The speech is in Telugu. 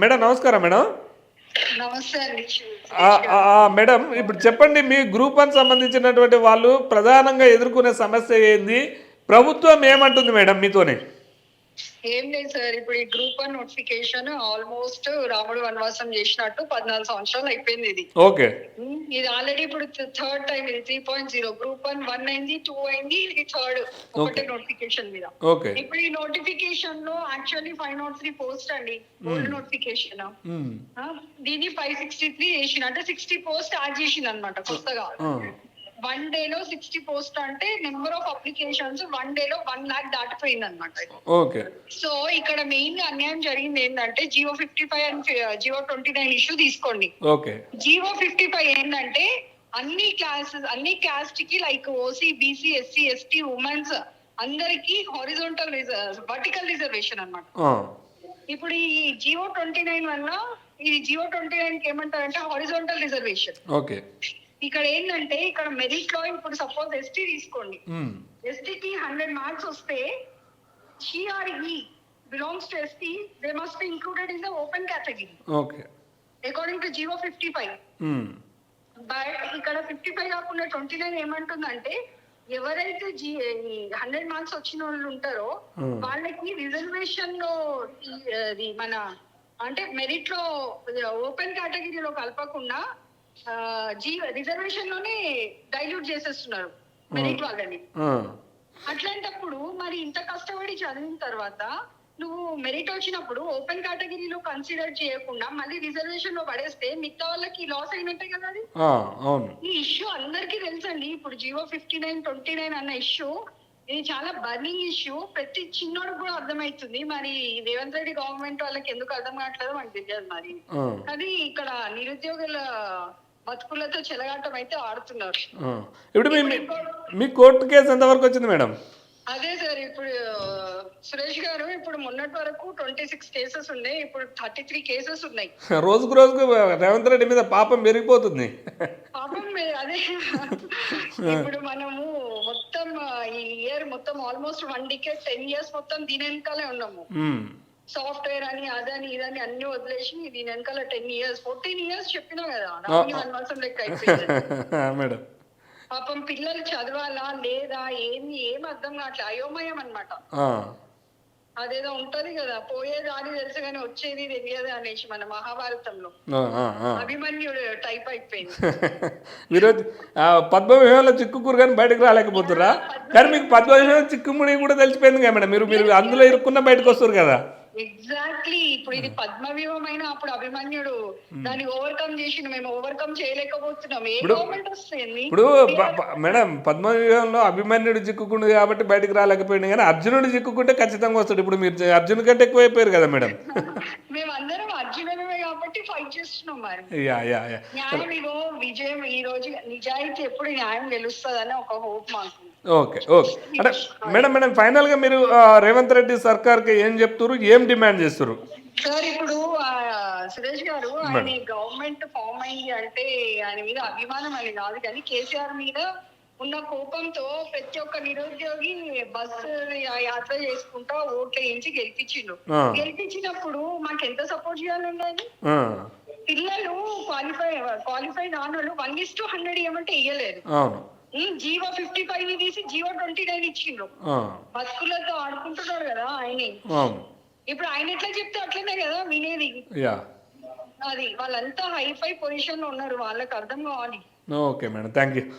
మేడం నమస్కారం మేడం. నమస్తే అండి. మేడం ఇప్పుడు చెప్పండి, మీ గ్రూప్ వన్ సంబంధించినటువంటి వాళ్ళు ప్రధానంగా ఎదుర్కొనే సమస్య ఏంది? ప్రభుత్వం ఏమంటుంది మేడం మీతోనే? ఏం లేదు సార్, ఇప్పుడు ఈ గ్రూప్ 1 నోటిఫికేషన్ ఆల్మోస్ట్ రాముడు వనవాసం చేసినట్టు 14 సంవత్సరాలు అయిపోయింది ఇది. ఓకే. ఇది ఆల్రెడీ ఇప్పుడు థర్డ్ టైం, ఇది 3.0. గ్రూప్ 1 అయింది, 2 అయింది, ఇది థర్డ్ ఒకటే నోటిఫికేషన్ మీద. ఓకే. ఇప్పుడు ఈ నోటిఫికేషన్ లో యాక్చువల్లీ 503 పోస్ట్ అండి, ఓల్డ్ నోటిఫికేషన్. దీన్ని 563 చేసిన, అంటే 60 పోస్ట్ యాడ్ చేసింది అనమాట కొత్తగా. 1 డేలో 60 పోస్ట్ అంటే నెంబర్ ఆఫ్ అప్లికేషన్స్ 1 డేలో 1 lakh దాటిపోయింది అనమాట. ఓకే. సో ఇక్కడ మెయిన్ అన్యాయం జరిగింది ఏంటంటే జియో 55 అండ్ జియో 29 ఇష్యూ తీసుకోండి. ఓకే. జియో 55 ఏంటంటే అన్ని క్లాసెస్, అన్ని క్యాస్ట్ కి like OC, BC, SC, ST, women's అందరికి హారిజాంటల్ వర్టికల్ రిజర్వేషన్ అన్నమాట. ఇప్పుడు ఈ జియో 29 వల్ల, ఈ జియో 29 కి ఏమంటారంటే హారిజాంటల్ రిజర్వేషన్. ఓకే. ఇక్కడ ఏంటంటే, ఇక్కడ మెరిట్ లో ఇప్పుడు సపోజ్ ఎస్టీ తీసుకోండి, ఎస్టీకి 100 మార్క్స్ వస్తే CRE belongs to ST, they must be included in the open category. Okay. According to GO 55. But ఇక్కడ 55 కాకుండా 29 ఏమంటుందంటే, ఎవరైతే 100 మార్క్స్ వచ్చిన వాళ్ళు ఉంటారో వాళ్ళకి రిజర్వేషన్ లో మన అంటే మెరిట్ లో ఓపెన్ కేటగిరీలో కలపకుండా రిజర్వేషన్ లోనే డైల్యూట్ చేసేస్తున్నారు మెరిట్ వాళ్ళని. అట్లాంటప్పుడు మరి ఇంత కష్టపడి చదివిన తర్వాత నువ్వు మెరిట్ వచ్చినప్పుడు ఓపెన్ కేటగిరీలో కన్సిడర్ చేయకుండా మళ్ళీ రిజర్వేషన్ లో పడేస్తే మిగతా వాళ్ళకి లాస్ అయినట్టే కదా అది. ఈ ఇష్యూ అందరికీ తెలుసండి. ఇప్పుడు జియో 59, 29 అన్న ఇష్యూ, ఇది చాలా బర్నింగ్ ఇష్యూ. ప్రతి చిన్నోడు కూడా అర్థమవుతుంది. మరి రేవంత్ రెడ్డి గవర్నమెంట్ వాళ్ళకి ఎందుకు అర్థం కావట్లేదో మనకు తెలియదు. మరి అది ఇక్కడ నిరుద్యోగుల బతుకులతో చెలగాటం అయితే ఆడుతున్నారు. ఇప్పుడు మీ కోర్టు కేసు ఎంతవరకు వచ్చింది మేడం? అదే సార్, ఇప్పుడు సురేష్ గారు, ఇప్పుడు మొన్నటి వరకు 26 కేసెస్ ఉన్నాయి, ఇప్పుడు 33 కేసెస్ ఉన్నాయి. రోజుకు రేవంత్ రెడ్డి మీద పాపం పెరిగిపోతుంది. పాపం అదే. ఇప్పుడు మనము మొత్తం ఈ ఇయర్ మొత్తం ఆల్మోస్ట్ 1 decade 10 years మొత్తం దీని వెనకాలే ఉన్నాము. సాఫ్ట్వేర్ అని, అదని, ఇదని అన్ని వదిలేసి దీని వెనకాల 10 years 14 years చెప్పినా కదా, రాముని వనవాసం లెక్క అయిపోయింది. పాపం పిల్లలు చదవాలా లేదా ఏం అర్థం కావట్లే, అయోమయం అన్నమాట. అదేదో ఉంటది కదా, పోయేది అని తెలుసు కానీ వచ్చేది తెలియదు అనేసి మన మహాభారతంలో అభిమన్యుడు టైప్ అయిపోయింది. మీరు పద్మవ్యూహంలో చిక్కుకురు కానీ బయటకు రాలేకపోతురా? కానీ మీకు పద్మవ్యూహం చిక్కుముడి కూడా తెలిసిపోయింది కదా మేడం. మీరు అందులో ఇరుక్కున్న బయటకు వస్తారు కదా. ఎగ్జాక్ట్లీ. ఇప్పుడు ఇది పద్మవ్యూహం అయినా అప్పుడు అభిమన్యుడు దాన్ని ఓవర్కమ్ చేసి మేము ఓవర్కమ్ చేయలేకపోతున్నాం. ఏ గవర్నమెంట్ వస్తుంది? ఇప్పుడు మేడం పద్మవ్యూహంలో అభిమన్యుడు చిక్కుకుండు కాబట్టి బయటకు రాలేకపోయింది, కానీ అర్జునుడు చిక్కుకుంటే ఖచ్చితంగా వస్తాడు. ఇప్పుడు మీరు అర్జున్ కంటే ఎక్కువ అయిపోయారు కదా మేడం. మేమందరం అర్జునుడమే కాబట్టి ఫైట్ చేస్తున్నాం. మరి న్యాయం ఇగో విజయం, ఈ రోజు నిజాయితీ ఎప్పుడు న్యాయం గెలుస్తుందని ఒక హోప్ మాకు. ఓకే. ఓకే. అంటే మేడం ఫైనల్ గా మీరు రేవంత్ రెడ్డి సర్కార్కి ఏం చెప్తారు, ఏం డిమాండ్ చేస్తారు? సార్ ఇప్పుడు సురేష్ గారు, ఆయన గవర్నమెంట్ ఫామ్ అయింది అంటే ఆయన మీద అభిమానం అని కాదు, కానీ కేసీఆర్ మీద ఉన్న కోపంతో ప్రతి ఒక్క నిరుద్యోగి బస్సు యాత్ర చేసుకుంటా ఓట్లు వేయించి గెలిపించిండు. గెలిపించినప్పుడు మాకు ఎంత సపోర్ట్ చేయాలండి? పిల్లలు క్వాలిఫై నాన్నలు 1:100 ఏమంటే ఇయ్యలేదు. జియో 55 తీసి జియో 29 ఇచ్చిండ్రు. బతుకులతో ఆడుకుంటున్నాడు కదా ఆయన. ఇప్పుడు ఆయన ఎట్లా చెప్తే అట్లనే కదా వినేది. అది వాళ్ళంతా హైఫై పొజిషన్ లో ఉన్నారు, వాళ్ళకి అర్థం కావాలి. Okay madam, thank you.